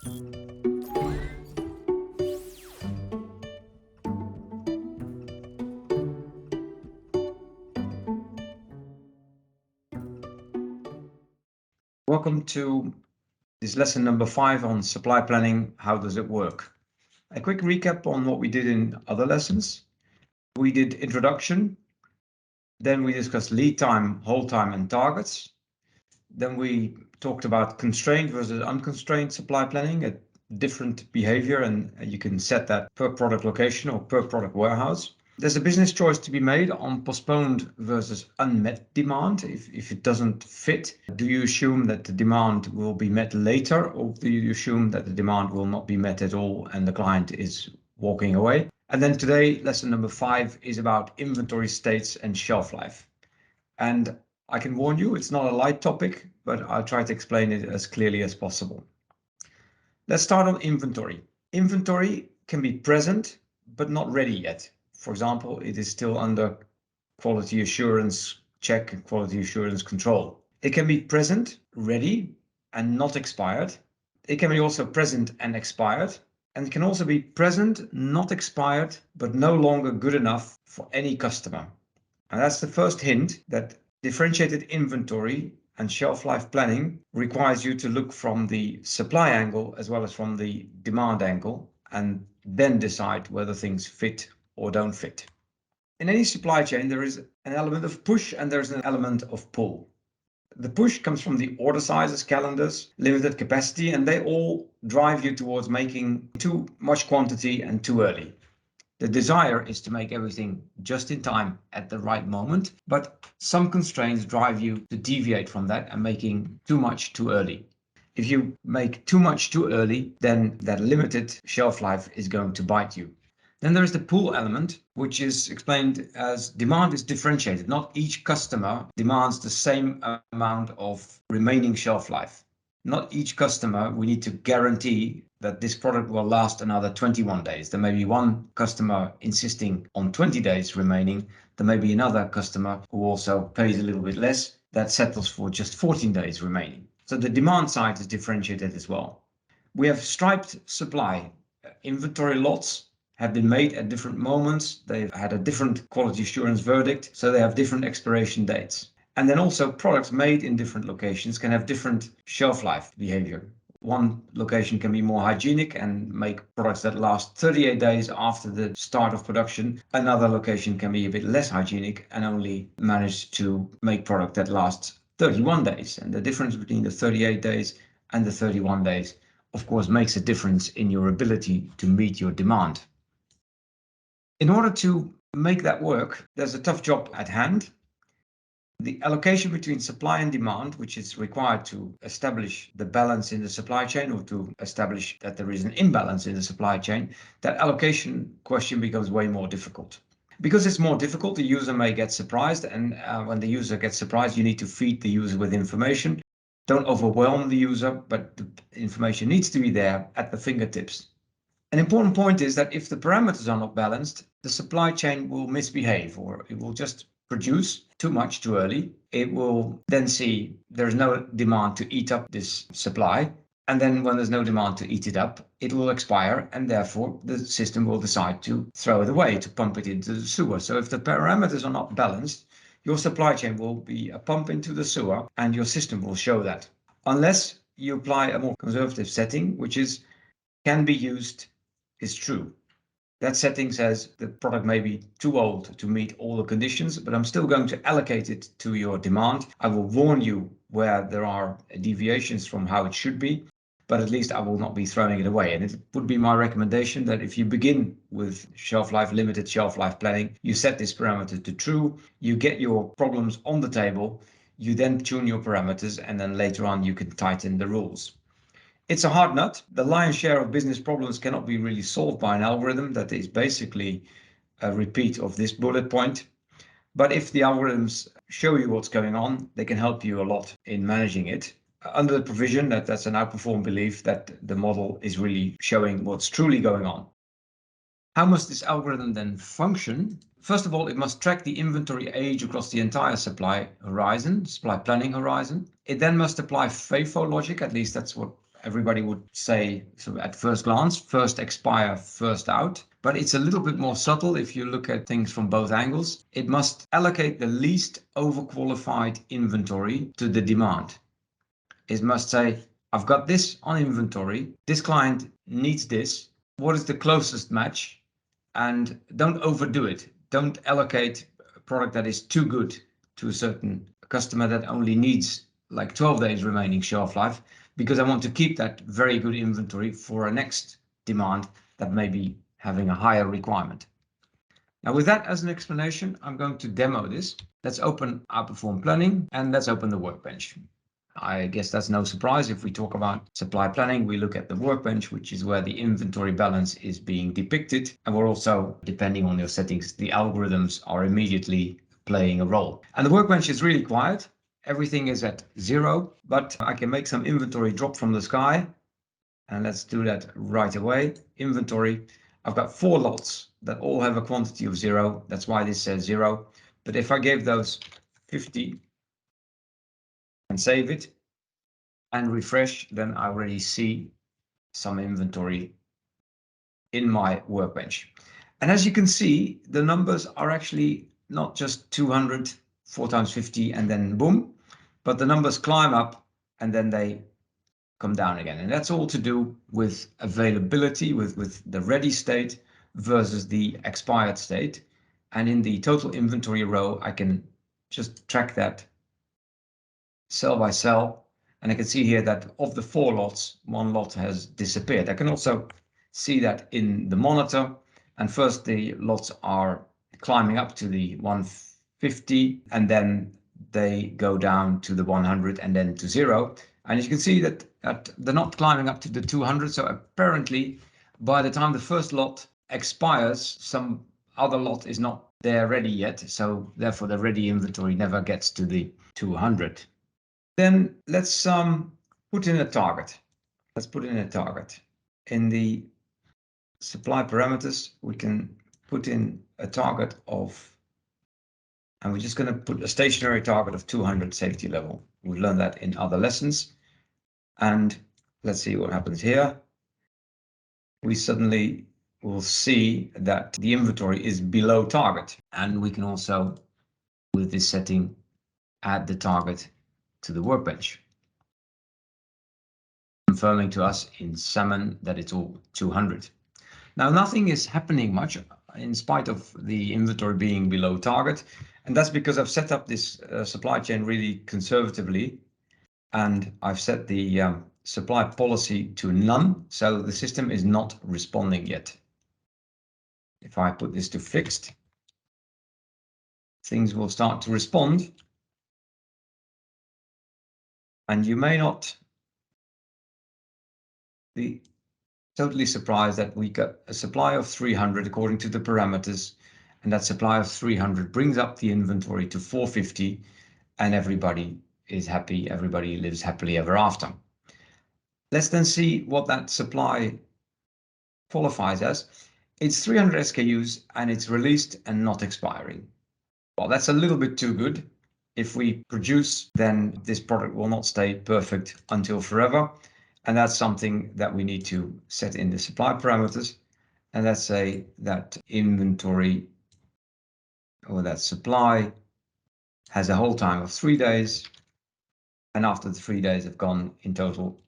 Welcome to this lesson number 5 on supply planning. How does it work? A quick recap on what we did in other lessons. We did introduction, then we discussed lead time, hold time, and targets. Then we talked about constrained versus unconstrained supply planning, a different behavior, and you can set that per product location or per product warehouse. There's a business choice to be made on postponed versus unmet demand. If it doesn't fit, do you assume that the demand will be met later, or do you assume that the demand will not be met at all and the client is walking away? And then today, lesson number 5 is about inventory states and shelf life. And I can warn you, it's not a light topic, but I'll try to explain it as clearly as possible. Let's start on inventory. Inventory can be present, but not ready yet. For example, it is still under quality assurance check and quality assurance control. It can be present, ready, and not expired. It can be also present and expired. And it can also be present, not expired, but no longer good enough for any customer. And that's the first hint that differentiated inventory and shelf life planning requires you to look from the supply angle as well as from the demand angle, and then decide whether things fit or don't fit. In any supply chain, there is an element of push and there's an element of pull. The push comes from the order sizes, calendars, limited capacity, and they all drive you towards making too much quantity and too early. The desire is to make everything just in time at the right moment, but some constraints drive you to deviate from that and making too much too early. If you make too much too early, then that limited shelf life is going to bite you. Then there is the pull element, which is explained as demand is differentiated. Not each customer demands the same amount of remaining shelf life. Not each customer, we need to guarantee that this product will last another 21 days. There may be one customer insisting on 20 days remaining. There may be another customer who also pays a little bit less that settles for just 14 days remaining. So the demand side is differentiated as well. We have striped supply. Inventory lots have been made at different moments. They've had a different quality assurance verdict, so they have different expiration dates. And then also products made in different locations can have different shelf life behavior. One location can be more hygienic and make products that last 38 days after the start of production. Another location can be a bit less hygienic and only manage to make product that lasts 31 days. And the difference between the 38 days and the 31 days, of course, makes a difference in your ability to meet your demand. In order to make that work, there's a tough job at hand. The allocation between supply and demand, which is required to establish the balance in the supply chain or to establish that there is an imbalance in the supply chain, that allocation question becomes way more difficult. Because it's more difficult, the user may get surprised, and when the user gets surprised, you need to feed the user with information. Don't overwhelm the user, but the information needs to be there at the fingertips. An important point is that if the parameters are not balanced, the supply chain will misbehave, or it will just produce too much too early. It will then see there's no demand to eat up this supply. And then when there's no demand to eat it up, it will expire, and therefore the system will decide to throw it away, to pump it into the sewer. So if the parameters are not balanced, your supply chain will be a pump into the sewer, and your system will show that. Unless you apply a more conservative setting, which is can be used, is true. That setting says the product may be too old to meet all the conditions, but I'm still going to allocate it to your demand. I will warn you where there are deviations from how it should be, but at least I will not be throwing it away. And it would be my recommendation that if you begin with shelf life, limited shelf life planning, you set this parameter to true, you get your problems on the table, you then tune your parameters, and then later on you can tighten the rules. It's a hard nut. The lion's share of business problems cannot be really solved by an algorithm that is basically a repeat of this bullet point. But if the algorithms show you what's going on, they can help you a lot in managing it, under the provision that that's an Outperform belief that the model is really showing what's truly going on. How must this algorithm then function? First of all, it must track the inventory age across the entire supply horizon, supply planning horizon. It then must apply FIFO logic, at least that's what everybody would say, so at first glance, first expire, first out. But it's a little bit more subtle if you look at things from both angles. It must allocate the least overqualified inventory to the demand. It must say, I've got this on inventory. This client needs this. What is the closest match? And don't overdo it. Don't allocate a product that is too good to a certain customer that only needs like 12 days remaining shelf life, because I want to keep that very good inventory for a next demand that may be having a higher requirement. Now, with that as an explanation, I'm going to demo this. Let's open Outperform Planning and let's open the workbench. I guess that's no surprise. If we talk about supply planning, we look at the workbench, which is where the inventory balance is being depicted. And we're also, depending on your settings, the algorithms are immediately playing a role. And the workbench is really quiet. Everything is at 0, but I can make some inventory drop from the sky. And let's do that right away. Inventory. I've got 4 lots that all have a quantity of 0. That's why this says 0. But if I gave those 50 and save it and refresh, then I already see some inventory in my workbench. And as you can see, the numbers are actually not just 200, 4 times 50, and then boom, but the numbers climb up and then they come down again. And that's all to do with availability, with the ready state versus the expired state. And in the total inventory row, I can just track that cell by cell. And I can see here that of the 4 lots, 1 lot has disappeared. I can also see that in the monitor. And first the lots are climbing up to the 150, and then they go down to the 100 and then to 0. And as you can see that they're not climbing up to the 200. So apparently by the time the first lot expires, some other lot is not there ready yet. So therefore the ready inventory never gets to the 200. Then let's put in a target. Let's put in a target. In the supply parameters, we can put in a target of, and we're just going to put a stationary target of 200 safety level. We've learned that in other lessons. And let's see what happens here. We suddenly will see that the inventory is below target. And we can also, with this setting, add the target to the workbench, confirming to us in salmon that it's all 200. Now, nothing is happening much in spite of the inventory being below target. And that's because I've set up this supply chain really conservatively. And I've set the supply policy to none. So the system is not responding yet. If I put this to fixed, things will start to respond. And you may not be totally surprised that we got a supply of 300 according to the parameters, and that supply of 300 brings up the inventory to 450, and everybody is happy, everybody lives happily ever after. Let's then see what that supply qualifies as. It's 300 SKUs and it's released and not expiring. Well, that's a little bit too good. If we produce, then this product will not stay perfect until forever. And that's something that we need to set in the supply parameters. And let's say that inventory or that supply has a hold time of 3 days. And after the 3 days have gone, in total,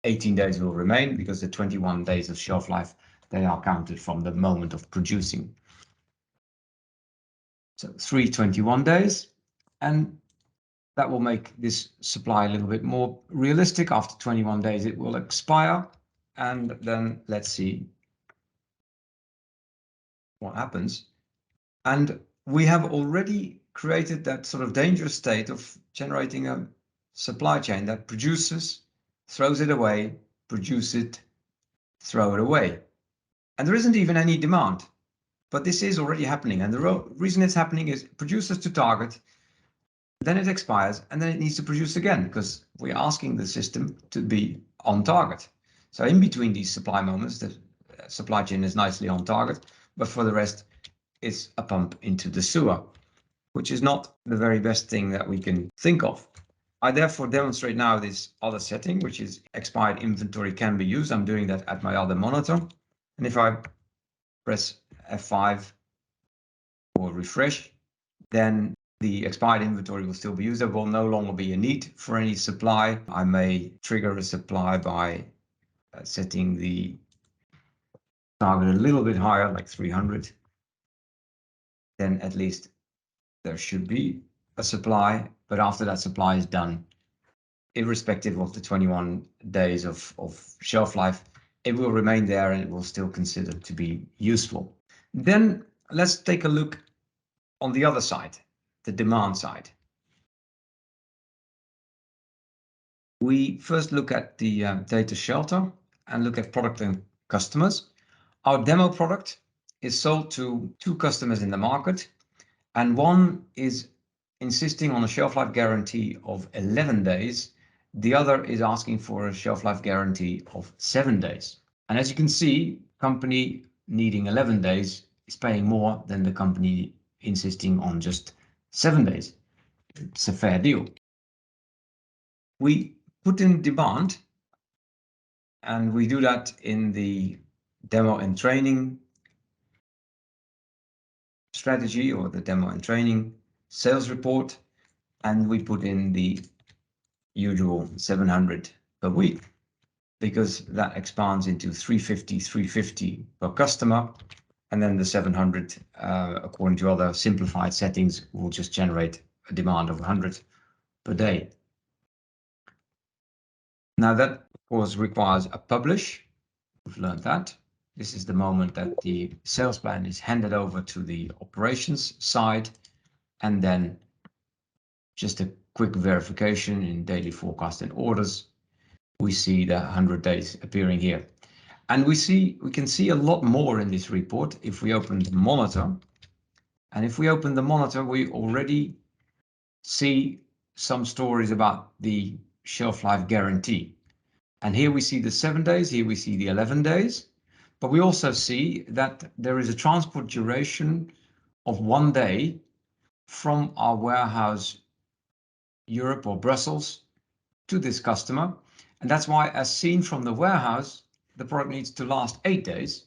18 days will remain, because the 21 days of shelf life, they are counted from the moment of producing. So 321 days. And that will make this supply a little bit more realistic. After 21 days, it will expire. And then let's see what happens. And we have already created that sort of dangerous state of generating a supply chain that produces, throws it away, produce it, throw it away. And there isn't even any demand, but this is already happening. And the reason it's happening is it produces to target, then it expires, and then it needs to produce again, because we're asking the system to be on target. So in between these supply moments, the supply chain is nicely on target, but for the rest, it's a pump into the sewer, which is not the very best thing that we can think of. I therefore demonstrate now this other setting, which is expired inventory can be used. I'm doing that at my other monitor. And if I press F5 or refresh, then the expired inventory will still be used. There will no longer be a need for any supply. I may trigger a supply by setting the target a little bit higher, like 300. Then at least there should be a supply, but after that supply is done, irrespective of the 21 days of shelf life, it will remain there and it will still consider to be useful. Then let's take a look on the other side, the demand side. We first look at the data shelter and look at product and customers. Our demo product is sold to 2 customers in the market, and one is insisting on a shelf life guarantee of 11 days. The other is asking for a shelf life guarantee of 7 days. And as you can see, company needing 11 days is paying more than the company insisting on just 7 days. It's a fair deal. We put in demand, and we do that in the demo and training strategy or the demo and training sales report, and we put in the usual 700 per week, because that expands into 350 per customer, and then the 700 according to other simplified settings will just generate a demand of 100 per day. Now that of course requires a publish. We've learned that. This is the moment that the sales plan is handed over to the operations side, and then just a quick verification in daily forecast and orders. We see the 100 days appearing here. And we can see a lot more in this report if we open the monitor. And if we open the monitor, we already see some stories about the shelf life guarantee. And here we see the 7 days, here we see the 11 days, but we also see that there is a transport duration of 1 day from our warehouse, Europe or Brussels, to this customer. And that's why, as seen from the warehouse, the product needs to last 8 days,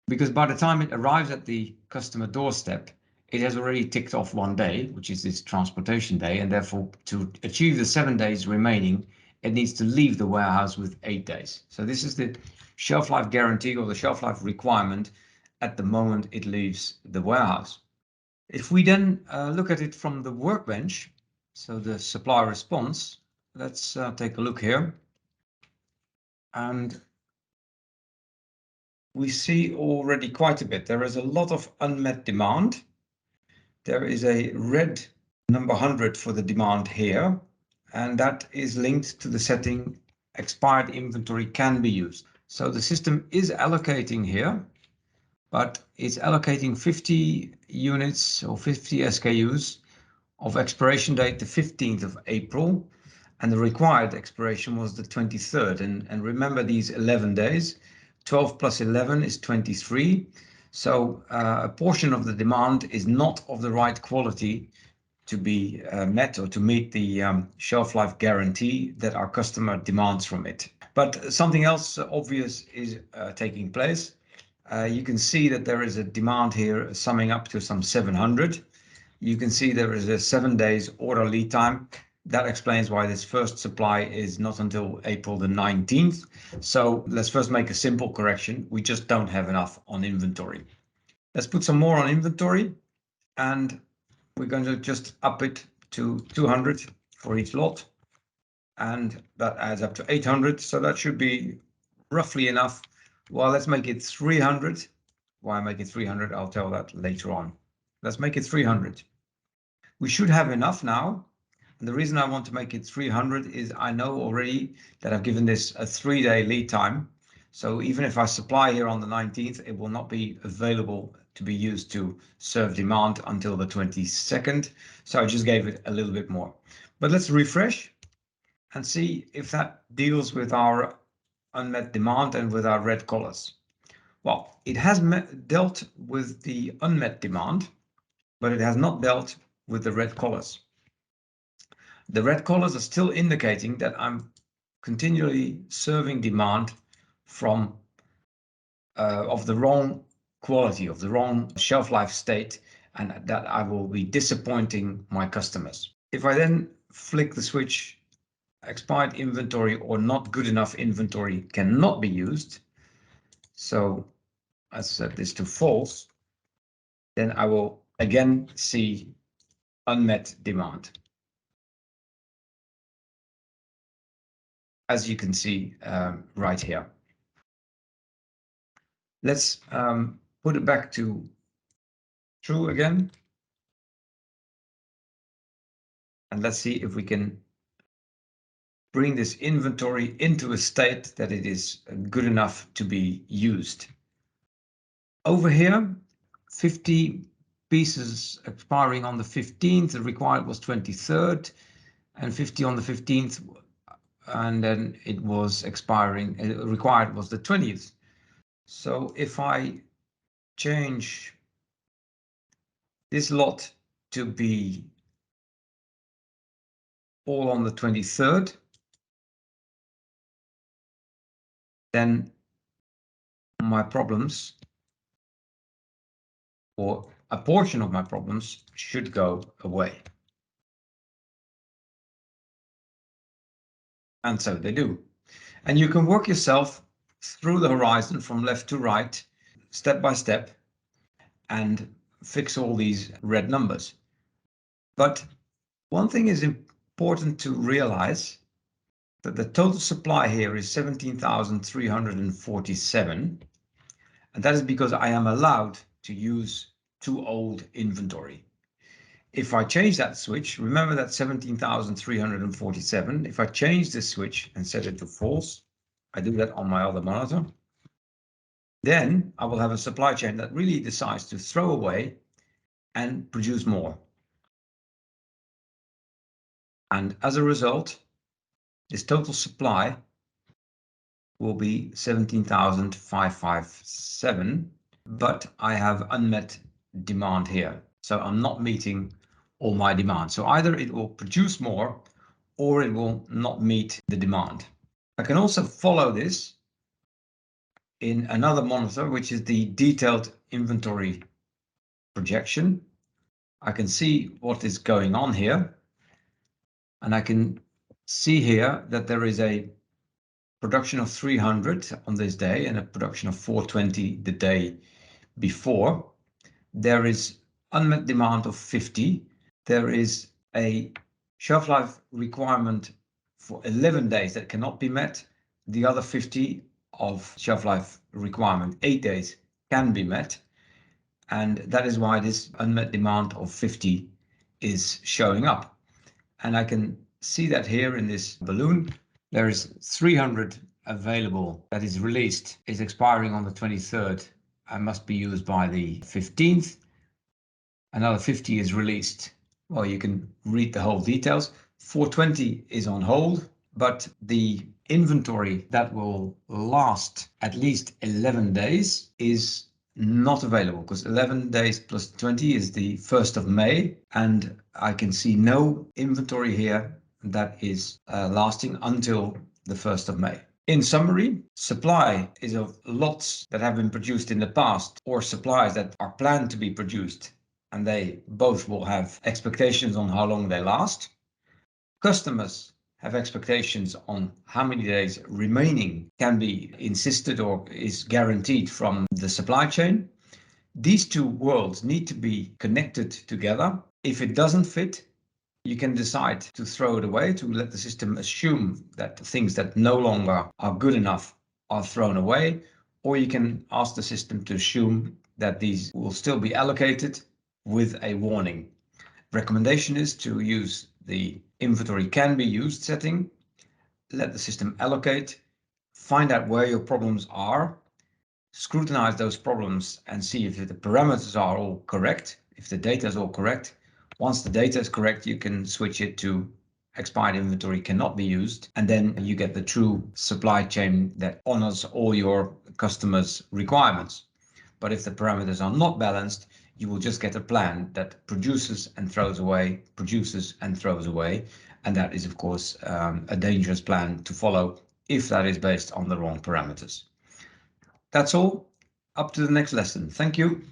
because by the time it arrives at the customer doorstep, it has already ticked off 1 day, which is this transportation day, and therefore to achieve the 7 days remaining, it needs to leave the warehouse with 8 days. So this is the shelf life guarantee or the shelf life requirement at the moment it leaves the warehouse. If we then look at it from the workbench, so the supply response, let's take a look here. And we see already quite a bit. There is a lot of unmet demand. There is a red number 100 for the demand here, and that is linked to the setting expired inventory can be used. So the system is allocating here, but it's allocating 50 units or 50 SKUs of expiration date the 15th of April, and the required expiration was the 23rd. And remember these 11 days, 12 plus 11 is 23. So a portion of the demand is not of the right quality to be met or to meet the shelf life guarantee that our customer demands from it. But something else obvious is taking place. You can see that there is a demand here summing up to some 700. You can see there is a 7 days order lead time. That explains why this first supply is not until April the 19th. So let's first make a simple correction. We just don't have enough on inventory. Let's put some more on inventory, and we're going to just up it to 200 for each lot. And that adds up to 800. So that should be roughly enough. Well, let's make it 300. Why make it 300? I'll tell that later on. Let's make it 300. We should have enough now. And the reason I want to make it 300 is I know already that I've given this a 3-day lead time. So even if I supply here on the 19th, it will not be available to be used to serve demand until the 22nd. So I just gave it a little bit more. But let's refresh and see if that deals with our unmet demand and with our red colors. Well, it has dealt with the unmet demand, but it has not dealt with the red colors. The red colors are still indicating that I'm continually serving demand from of the wrong quality, of the wrong shelf life state, and that I will be disappointing my customers. If I then flick the switch, expired inventory or not good enough inventory cannot be used, so I set this to false, then I will again see unmet demand. As you can see right here. Let's put it back to true again. And let's see if we can bring this inventory into a state that it is good enough to be used. Over here, 50 pieces expiring on the 15th, the required was 23rd, and 50 on the 15th, and then it was expiring, required was the 20th. So if I change this lot to be all on the 23rd, then my problems, or a portion of my problems, should go away. And so they do. And you can work yourself through the horizon from left to right, step by step, and fix all these red numbers. But one thing is important to realize, that the total supply here is 17,347. And that is because I am allowed to use too old inventory. If I change that switch, remember that 17,347, if I change this switch and set it to false, I do that on my other monitor, then I will have a supply chain that really decides to throw away and produce more. And as a result, this total supply will be 17,557, but I have unmet demand here. So I'm not meeting all my demand. So either it will produce more or it will not meet the demand. I can also follow this in another monitor, which is the detailed inventory projection. I can see what is going on here. And I can see here that there is a production of 300 on this day and a production of 420 the day before. There is unmet demand of 50. There is a shelf life requirement for 11 days that cannot be met. The other 50 of shelf life requirement, 8 days, can be met. And that is why this unmet demand of 50 is showing up. And I can see that here in this balloon, there is 300 available that is released, is expiring on the 23rd and must be used by the 15th. Another 50 is released. Well, you can read the whole details. 420 is on hold, but the inventory that will last at least 11 days is not available, because 11 days plus 20 is the 1st of May, and I can see no inventory here that is lasting until the 1st of May. In summary, supply is of lots that have been produced in the past or supplies that are planned to be produced, and they both will have expectations on how long they last. Customers have expectations on how many days remaining can be insisted or is guaranteed from the supply chain. These two worlds need to be connected together. If it doesn't fit, you can decide to throw it away, to let the system assume that things that no longer are good enough are thrown away, or you can ask the system to assume that these will still be allocated with a warning. Recommendation is to use the inventory can be used setting, let the system allocate, find out where your problems are, scrutinize those problems and see if the parameters are all correct, if the data is all correct. Once the data is correct, you can switch it to expired inventory cannot be used, and then you get the true supply chain that honors all your customers' requirements. But if the parameters are not balanced, you will just get a plan that produces and throws away, produces and throws away, And that is, of course, a dangerous plan to follow if that is based on the wrong parameters. That's all. Up to the next lesson. Thank you.